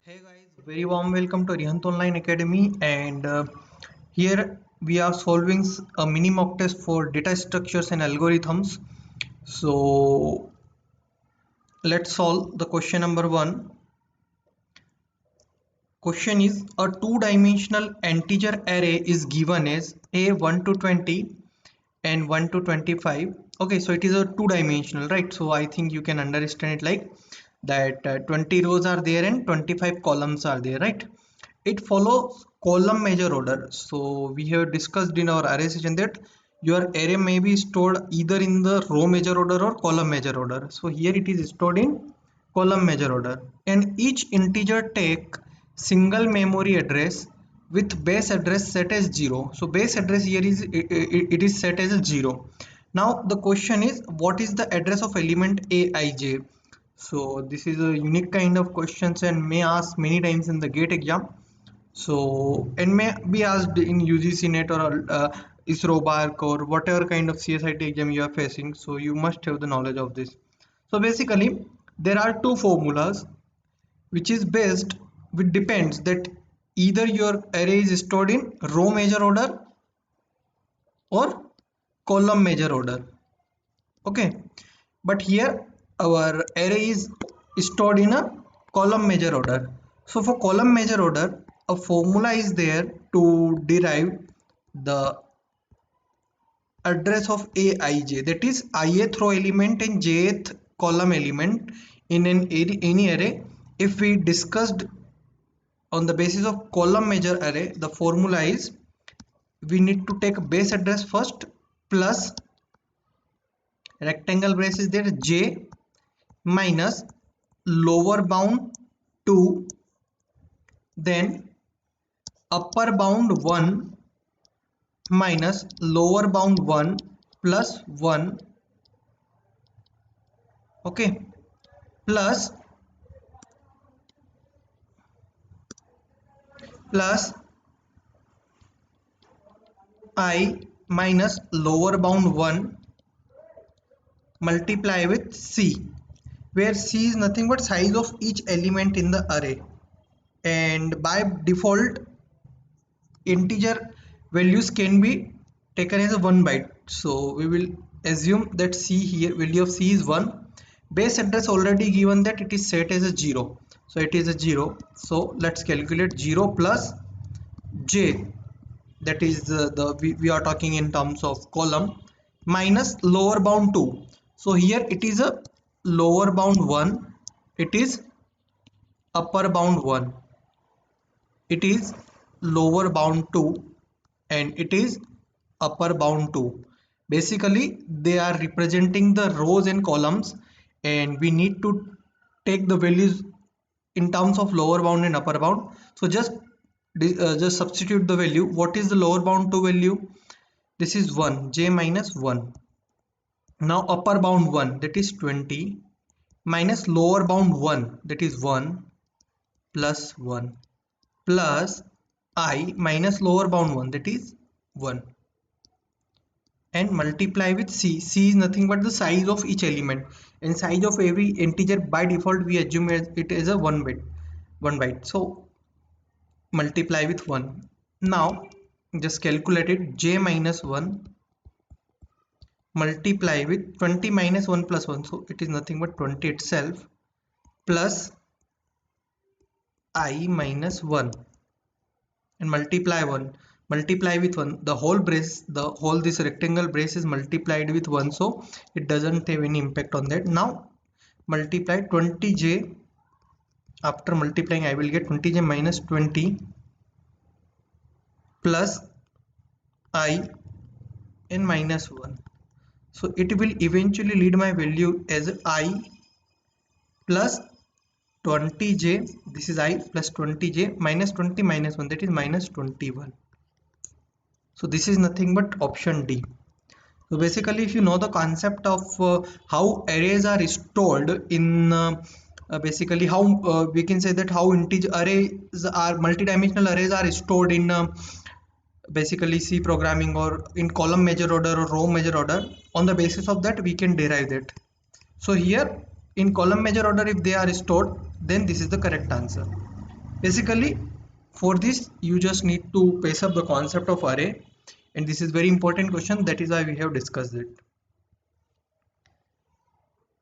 Hey guys, very warm welcome to Arihant Online Academy, and here we are solving a mini mock test for data structures and algorithms. So let's solve the question number one. Question is, a two-dimensional integer array is given as a 1 to 20 and 1 to 25. Okay, so it is a two-dimensional, right? So I think you can understand it like that 20 rows are there and 25 columns are there, right? It follows column measure order. So we have discussed in our array session that your array may be stored either in the row measure order or column measure order. So here it is stored in column measure order, and each integer take single memory address with base address set as 0. So base address here is it is set as a 0. Now the question is, what is the address of element aij? So this is a unique kind of questions and may ask many times in the gate exam. So and may be asked in UGC net or ISRO bark or whatever kind of CSIT exam you are facing. So you must have the knowledge of this. So basically there are two formulas which is based, which depends that either your array is stored in row measure order or column measure order. Okay, but here our array is stored in a column measure order. So for column measure order, a formula is there to derive the address of aij, that is ith row element and jth column element in any array. If we discussed on the basis of column measure array, the formula is we need to take base address first plus rectangle brace is there j minus lower bound 2, then upper bound 1 minus lower bound 1 plus 1, okay, plus I minus lower bound 1 multiply with c, where c is nothing but size of each element in the array, and by default integer values can be taken as a 1 byte. So we will assume that c here, value of c is 1. Base address already given that it is set as a 0, so it is a 0. So let's calculate 0 plus j, that is we are talking in terms of column, minus lower bound 2. So here it is a lower bound 1, it is upper bound 1, it is lower bound 2, and it is upper bound 2. Basically they are representing the rows and columns, and we need to take the values in terms of lower bound and upper bound. So just substitute the value. What is the lower bound 2 value? This is 1, j minus 1. Now upper bound 1, that is 20, minus lower bound 1, that is 1 plus 1, plus I minus lower bound 1, that is 1, and multiply with c. C is nothing but the size of each element, and size of every integer by default we assume as it is a 1 byte. So multiply with 1. Now just calculate it. J minus 1 multiply with 20 minus 1 plus 1, so it is nothing but 20 itself, plus I minus 1, and multiply 1, multiply with 1, the whole brace, the whole this rectangle brace is multiplied with 1, so it doesn't have any impact on that. Now multiply 20j, after multiplying I will get 20j minus 20 plus I and minus 1. So it will eventually lead my value as I plus 20j, this is I plus 20j minus 20 minus 1, that is minus 21. So this is nothing but option D. So basically if you know the concept of how arrays are stored in basically how we can say that how integer arrays are, multidimensional arrays are stored in basically C programming or in column measure order or row measure order, on the basis of that we can derive that. So here in column measure order if they are stored, then this is the correct answer. Basically, for this you just need to pace up the concept of array, and this is very important question, that is why we have discussed it.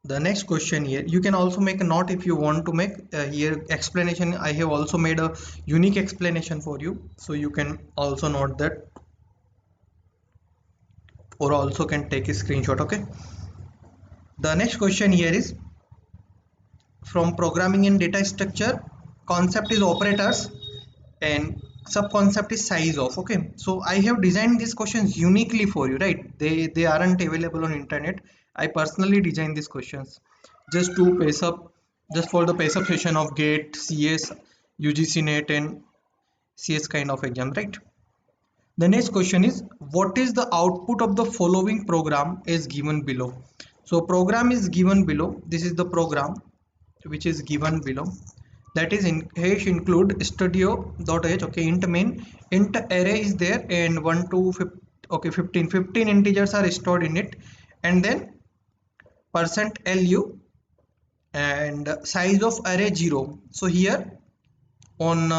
The next question here, you can also make a note if you want to make here explanation. I have also made a unique explanation for you, so you can also note that, or also can take a screenshot. Okay, the next question here is from programming and data structure, concept is operators and sub concept is size of. Okay, so I have designed these questions uniquely for you, right? They aren't available on internet. I personally designed these questions just to pace up, just for the pace up session of GATE, CS, UGC NET and CS kind of exam, right? The next question is, what is the output of the following program is given below? So program is given below. This is the program which is given below. That is in hash include studio.h. Okay, int main, int array is there, and 1 to 15, okay, 15 integers are stored in it, and then percent %lu and size of array 0. So here on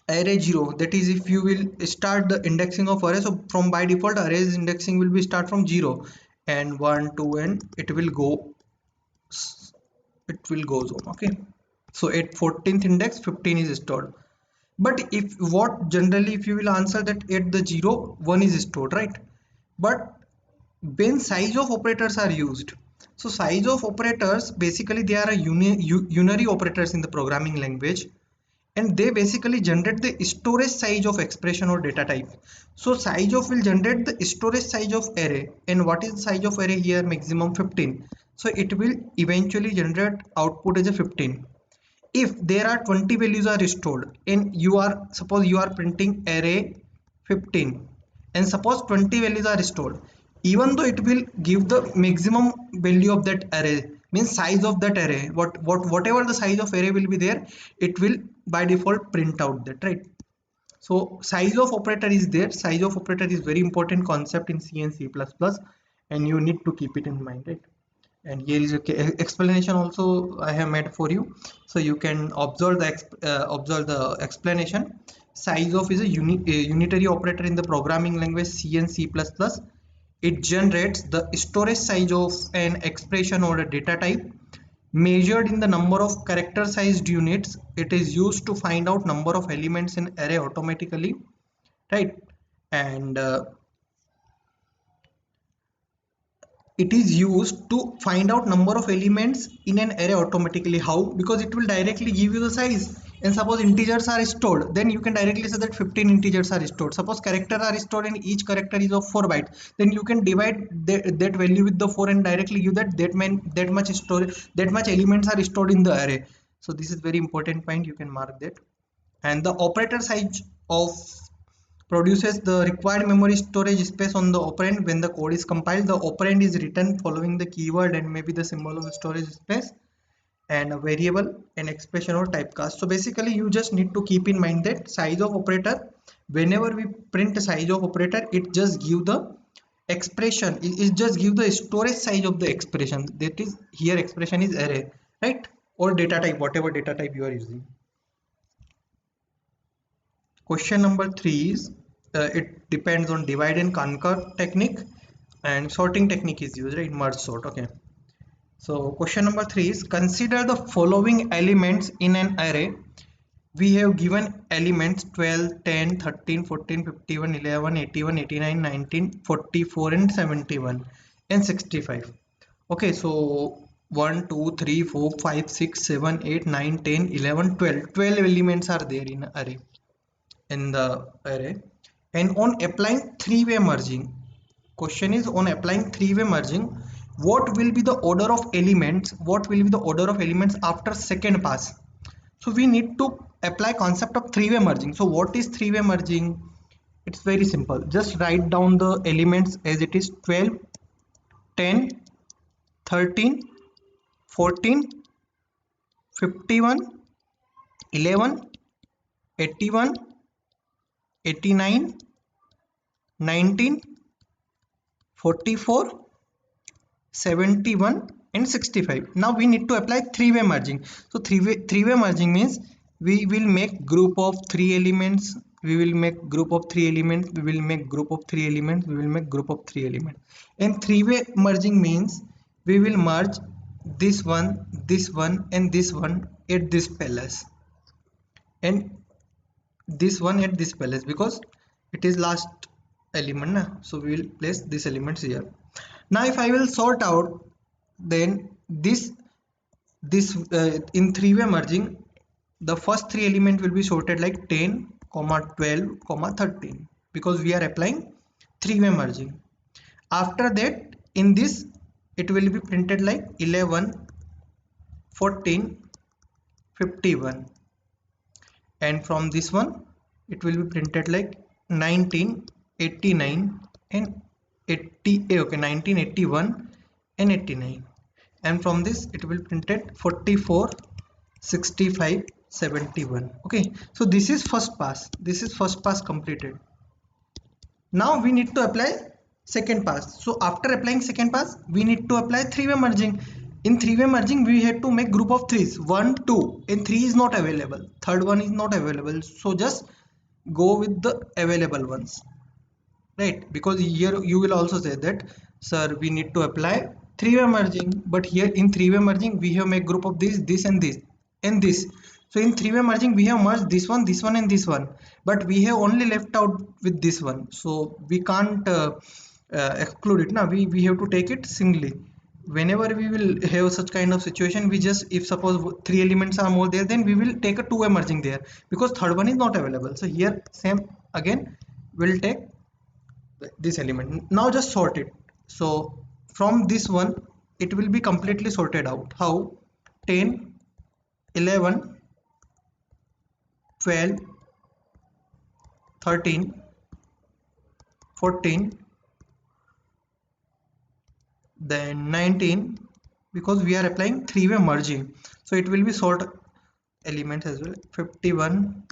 array 0, that is if you will start the indexing of array, so from by default arrays indexing will be start from 0 and 1 2 and it will goes on. Okay, so at 14th index 15 is stored. But if what generally if you will answer that at the 0 1 is stored, right? But when size of operators are used, so size of operators basically they are a unary operators in the programming language, and they basically generate the storage size of expression or data type. So size of will generate the storage size of array, and what is the size of array here? Maximum 15. So it will eventually generate output as a 15. If there are 20 values are stored and you are, suppose you are printing array 15 and suppose 20 values are stored, even though it will give the maximum value of that array, means size of that array, whatever the size of array will be there, it will by default print out that, right? So size of operator is there. Size of operator is very important concept in C and C++, and you need to keep it in mind, right? And here is a explanation also I have made for you, so you can observe the explanation. Size of is a unitary operator in the programming language C and C++. It generates the storage size of an expression or a data type measured in the number of character sized units. It is used to find out number of elements in array automatically, right? And it is used to find out number of elements in an array automatically. How? Because it will directly give you the size, and suppose integers are stored, then you can directly say that 15 integers are stored. Suppose characters are stored and each character is of 4 bytes, then you can divide that value with the 4 and directly give that much storage, that much elements are stored in the array. So this is very important point, you can mark that. And the operator size of produces the required memory storage space on the operand. When the code is compiled, the operand is written following the keyword and maybe the symbol of storage space and a variable, an expression or typecast. So basically you just need to keep in mind that size of operator, whenever we print size of operator, it just give the expression, it just give the storage size of the expression. That is here expression is array, right? Or data type, whatever data type you are using. Question number 3 is it depends on divide and conquer technique, and sorting technique is used, right? Merge sort. Okay. So question number 3 is, consider the following elements in an array. We have given elements 12, 10, 13, 14, 51, 11, 81, 89, 19, 44 and 71 and 65. Okay, so 1, 2, 3, 4, 5, 6, 7, 8, 9, 10, 11, 12. 12 elements are there in array, in the array. And on applying three-way merging, question is on applying three-way merging, what will be the order of elements, after second pass? So we need to apply concept of three-way merging. So what is three-way merging? It's very simple, just write down the elements as it is: 12, 10, 13, 14, 51, 11, 81, 89, 19, 44, 71 and 65. Now we need to apply three-way merging. So three-way merging means we will make group of three elements, we will make group of three elements, we will make group of three elements, we will make group of three elements. And three-way merging means we will merge this one, and this one at this palace, and this one at this palace, because it is last element na? So we will place these elements here. Now if I will sort out, then this in three-way merging, the first three element will be sorted like 10, 12, 13, because we are applying three-way merging. After that, in this it will be printed like 11, 14, 51, and from this one it will be printed like 19, 89 and 80, okay, 19, 81 and 89, and from this it will printed 44, 65, 71. Okay, so this is first pass, completed. Now we need to apply second pass. So after applying second pass, we need to apply three-way merging. In three-way merging, we had to make group of threes, 1, 2, and 3 is not available, third one is not available, so just go with the available ones, right? Because here you will also say that, sir, we need to apply three-way merging, but here in three-way merging we have make group of this and this and this. So in three-way merging we have merged this one and this one, but we have only left out with this one, so we can't exclude it now. We have to take it singly. Whenever we will have such kind of situation, we just, if suppose three elements are more there, then we will take a two-way merging there, because third one is not available. So here same again, we'll take this element. Now just sort it. So from this one it will be completely sorted out. How? 10, 11, 12, 13, 14, then 19, because we are applying three-way merging, so it will be sort elements as well. 51,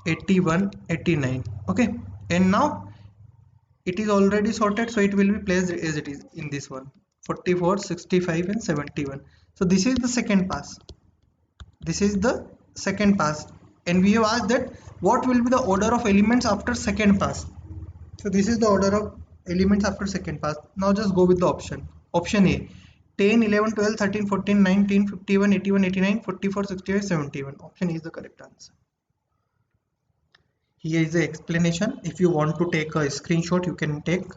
81, 89. Okay, and now it is already sorted, so it will be placed as it is in this one, 44, 65 and 71. So this is the second pass, and we have asked that what will be the order of elements after second pass. So this is the order of elements after second pass. Now just go with the option. Option A, 10, 11, 12, 13, 14, 19, 51, 81, 89, 44, 65, 71. Option A is the correct answer. Here is the explanation. If you want to take a screenshot, you can take.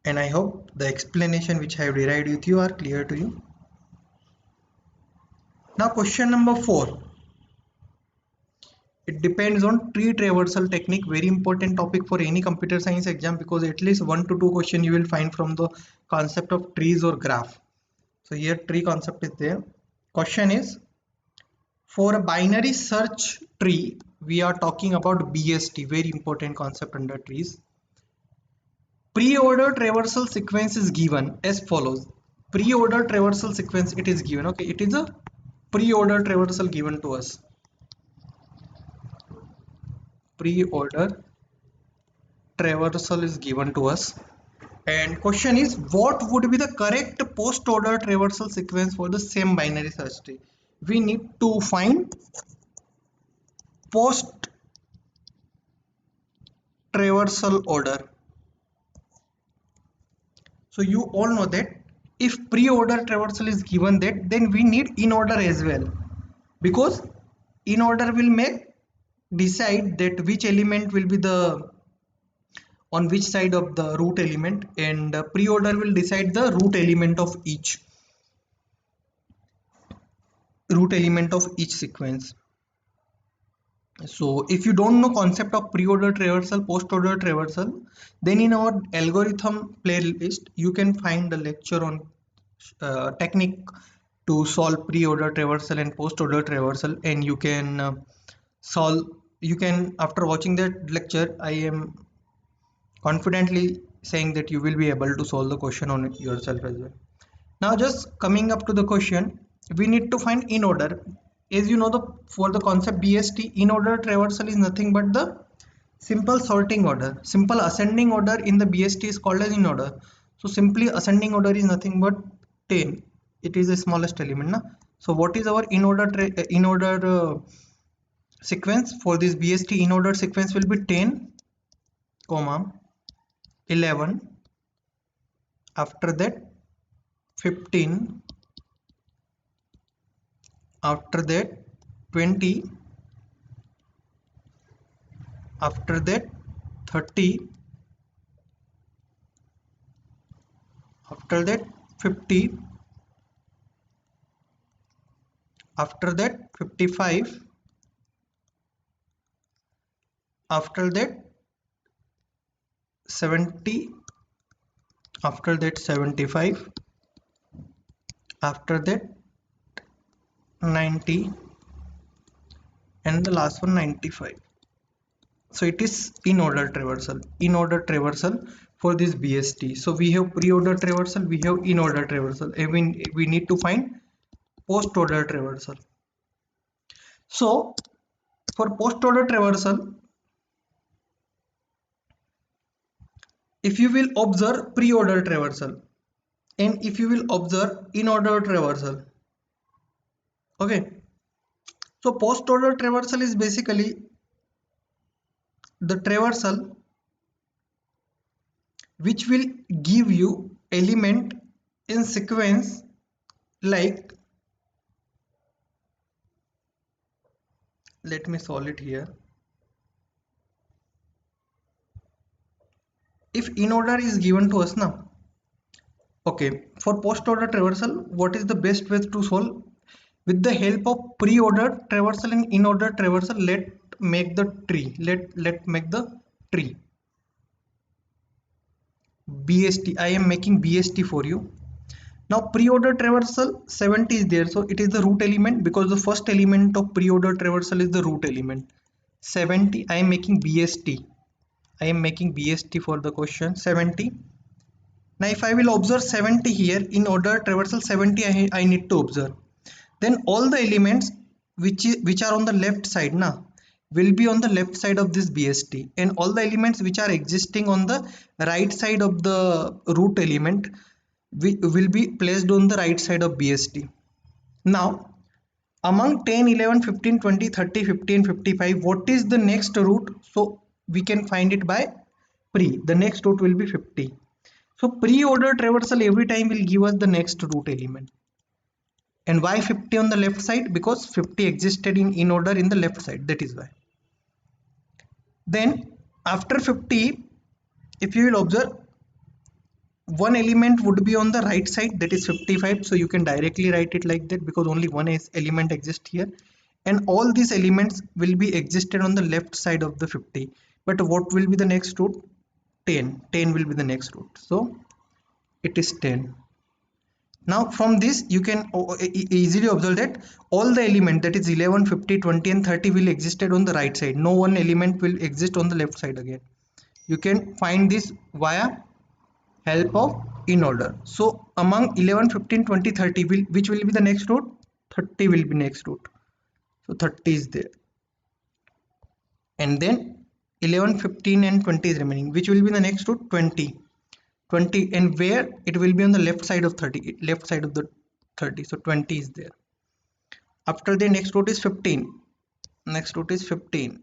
And I hope the explanation which I have derived with you are clear to you. Now question number 4. It depends on tree traversal technique, very important topic for any computer science exam, because at least 1 to 2 question you will find from the concept of trees or graph. So here tree concept is there. Question is, for a binary search tree, we are talking about BST, very important concept under trees. Pre-order traversal sequence is given as follows. Pre-order traversal sequence, it is given. Okay, it is a pre-order traversal given to us. Pre-order traversal is given to us, and question is, what would be the correct post-order traversal sequence for the same binary search tree? We need to find post traversal order. So you all know that if pre-order traversal is given, that then we need in order as well, because in order will make decide that which element will be the on which side of the root element, and pre-order will decide the root element of each sequence. So if you don't know concept of pre-order traversal, post-order traversal, then in our algorithm playlist you can find the lecture on technique to solve pre-order traversal and post-order traversal, and you can after watching that lecture, I am confidently saying that you will be able to solve the question on it yourself as well. Now just coming up to the question, we need to find in order. As you know, for the concept BST, in order traversal is nothing but the simple sorting order. Simple ascending order in the BST is called as in order. So simply ascending order is nothing but 10. It is the smallest element, na? So what is our in order sequence for this BST? In order sequence will be 10, comma 11. After that 15. After that 20. After that 30. After that 50. After that 55. After that 70. After that 75. After that 90. And the last one 95. So it is in order traversal for this BST. So we have pre-order traversal, we have in order traversal, and we need to find post order traversal. So for post order traversal, if you will observe pre-order traversal and if you will observe in order traversal, okay, so post order traversal is basically the traversal which will give you element in sequence, like, let me solve it here. If in order is given to us now, okay, for post order traversal, what is the best way to solve? With the help of pre-order traversal and in order traversal, let make the tree, let make the tree. BST, I am making BST for you. Now pre-order traversal 70 is there, so it is the root element, because the first element of pre-order traversal is the root element. 70, I am making BST. I am making BST for the question 70. Now if I will observe 70 here, in order traversal 70 I need to observe. Then all the elements which are on the left side now will be on the left side of this BST, and all the elements which are existing on the right side of the root element will be placed on the right side of BST. Now among 10, 11, 15, 20, 30, 50 and 55, what is the next root? So we can find it by pre. The next root will be 50. So pre-order traversal every time will give us the next root element. And why 50 on the left side? Because 50 existed in order in the left side, that is why. Then after 50, if you will observe, one element would be on the right side, that is 55. So you can directly write it like that, because only one element exists here, and all these elements will be existed on the left side of the 50. But what will be the next root? 10 will be the next root, so it is 10. Now from this you can easily observe that all the element, that is 11, 50, 20 and 30 will existed on the right side. No one element will exist on the left side again. You can find this via help of in order. So among 11, 15, 20, 30 which will be the next root? 30 will be next root. So 30 is there. And then 11, 15 and 20 is remaining. Which will be the next root? 20. 20, and where it will be on the left side of 30, left side of the 30. So 20 is there. After the next root is 15. Next root is 15.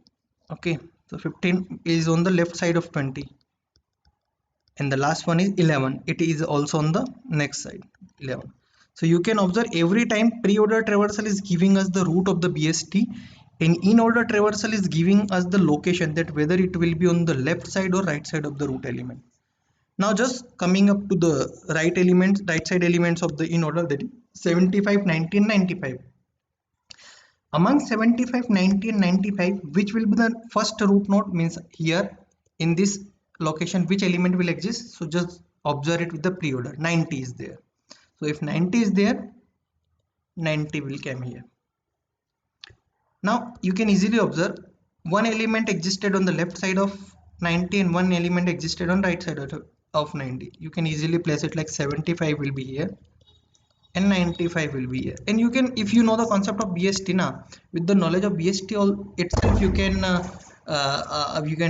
Okay. So 15 is on the left side of 20. And the last one is 11. It is also on the next side, 11. So you can observe every time pre-order traversal is giving us the root of the BST, and in-order traversal is giving us the location, that whether it will be on the left side or right side of the root element. Now just coming up to the right side elements of the in-order, that is 75, 90 and 95. Among 75, 90 and 95, which will be the first root node? Means here in this location which element will exist? So just observe it with the pre-order. 90 is there. So if 90 is there, 90 will come here. Now you can easily observe one element existed on the left side of 90 and one element existed on right side of 90. You can easily place it like 75 will be here and 95 will be here. And you can, if you know the concept of BST now, with the knowledge of BST all itself, you can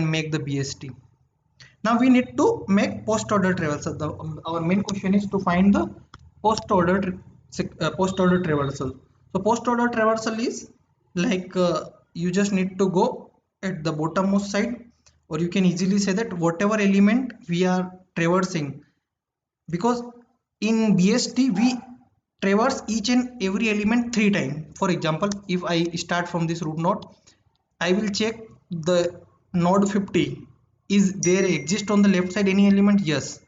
make the BST. Now we need to make post order traversal. Our main question is to find the post order traversal. So post order traversal is like you just need to go at the bottommost side, or you can easily say that whatever element we are traversing, because in BST we traverse each and every element 3 times. For example, if I start from this root node, I will check the node 50. Is there exist on the left side any element? Yes.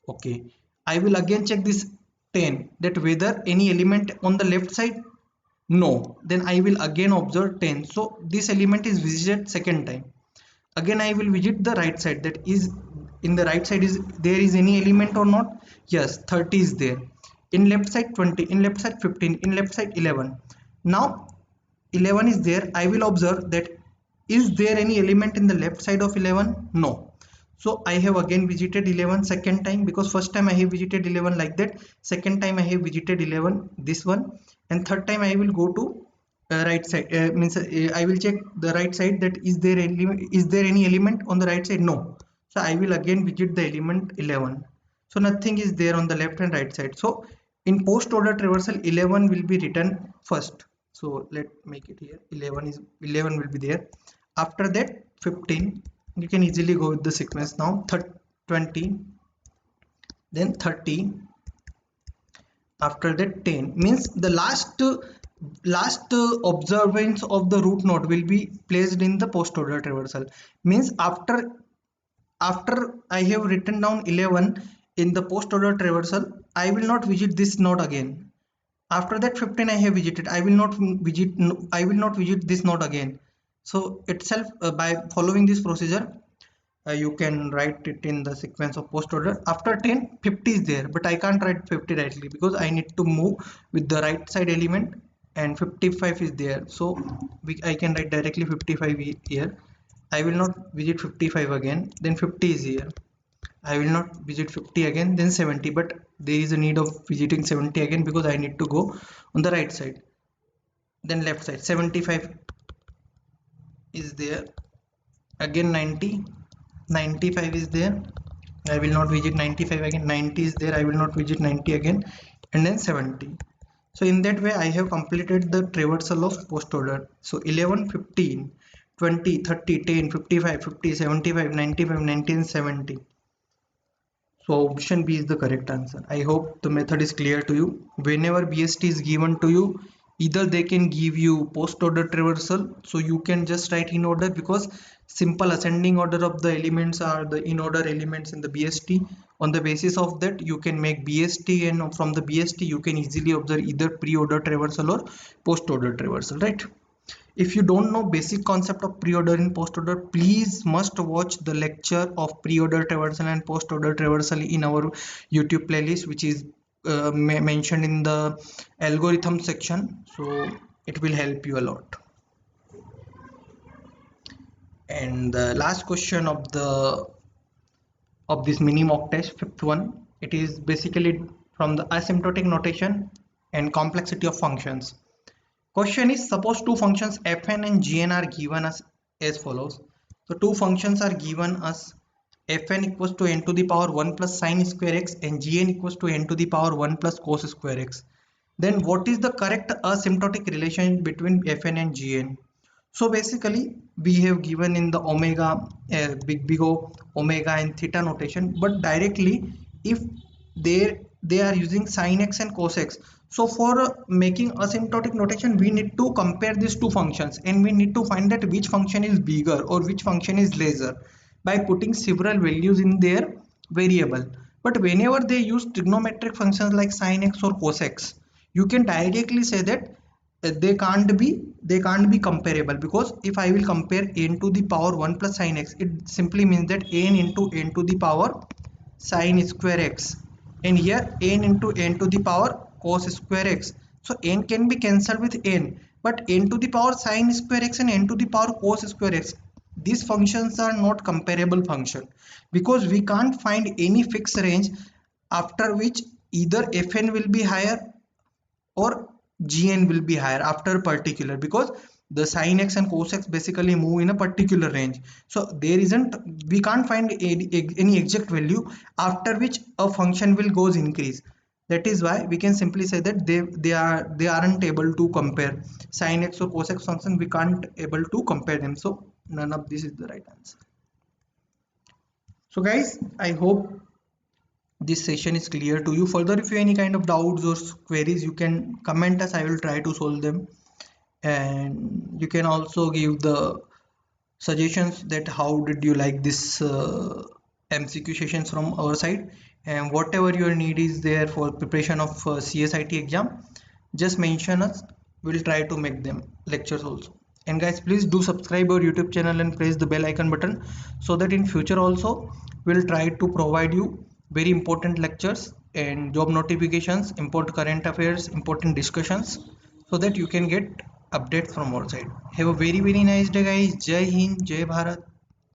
Okay. I will again check this 10, that whether any element on the left side. No. Then I will again observe 10. So this element is visited second time. Again I will visit the right side, that is in the right side is there is any element or not. Yes, 30 is there. In left side 20, in left side 15, in left side 11. Now 11 is there. I will observe that is there any element in the left side of 11? No. So I have again visited 11 second time, because first time I have visited 11 like that, second time I have visited 11 this one, and third time I will go to right side, means I will check the right side, that is there any element on the right side? No. So I will again visit the element 11. So nothing is there on the left and right side. So in post order traversal 11 will be written first. So let make it here, 11 will be there. After that 15, you can easily go with the sequence now. 20, then 30, after that 10, means the last observance of the root node will be placed in the post order traversal. Means after I have written down 11 in the post order traversal, I will not visit this node again. After that 15 I have visited, I will not visit this node again. So itself, by following this procedure, you can write it in the sequence of post order. After 10, 50 is there, but I can't write 50 rightly because I need to move with the right side element, and 55 is there. So I can write directly 55 here. I will not visit 55 again. Then 50 is here. I will not visit 50 again. Then 70, but there is a need of visiting 70 again because I need to go on the right side. Then left side 75 is there. Again 90, 95 is there. I will not visit 95 again. 90 is there. I will not visit 90 again. And then 70. So in that way I have completed the traversal of post order. So 11, 15, 20, 30, 10, 55, 50, 75, 95, 90 and 70. So option B is the correct answer. I hope the method is clear to you. Whenever BST is given to you, either they can give you post order traversal, so you can just write in order, because simple ascending order of the elements are the in order elements in the BST. On the basis of that you can make BST, and from the BST you can easily observe either pre-order traversal or post order traversal, right? If you don't know basic concept of pre-order and post-order, please must watch the lecture of pre-order traversal and post-order traversal in our YouTube playlist, which is mentioned in the algorithm section. So it will help you a lot. And the last question of this mini mock test, fifth one, it is basically from the asymptotic notation and complexity of functions. Question is, suppose two functions fn and gn are given us as follows. So two functions are given us, fn equals to n to the power 1 plus sine square x and gn equals to n to the power 1 plus cos square x. Then what is the correct asymptotic relation between fn and gn? So basically we have given in the omega, big O, omega and theta notation, but directly if they are using sin x and cos x. So for making asymptotic notation, we need to compare these two functions and we need to find that which function is bigger or which function is lesser by putting several values in their variable. But whenever they use trigonometric functions like sin x or cos x, you can directly say that they can't be comparable, because if I will compare n to the power 1 plus sin x, it simply means that n into n to the power sin square x, and here n into n to the power cos square x. So n can be cancelled with n, but n to the power sin square x and n to the power cos square x, these functions are not comparable function, because we can't find any fixed range after which either fn will be higher or gn will be higher after particular, because The sin x and cos x basically move in a particular range, so there isn't, we can't find any exact value after which a function will goes increase. That is why we can simply say that they aren't able to compare sin x or cos x function, we can't able to compare them, so none of this is the right answer. So guys, I hope this session is clear to you. Further, if you have any kind of doubts or queries, you can comment us, I will try to solve them. And you can also give the suggestions that how did you like this MCQ sessions from our side, and whatever your need is there for preparation of CSIT exam, just mention us, we'll try to make them lectures also. And guys, please do subscribe our YouTube channel and press the bell icon button, so that in future also we'll try to provide you very important lectures and job notifications, important current affairs, important discussions, so that you can get updates from our side. Have a very nice day guys. Jai Hind, Jai Bharat.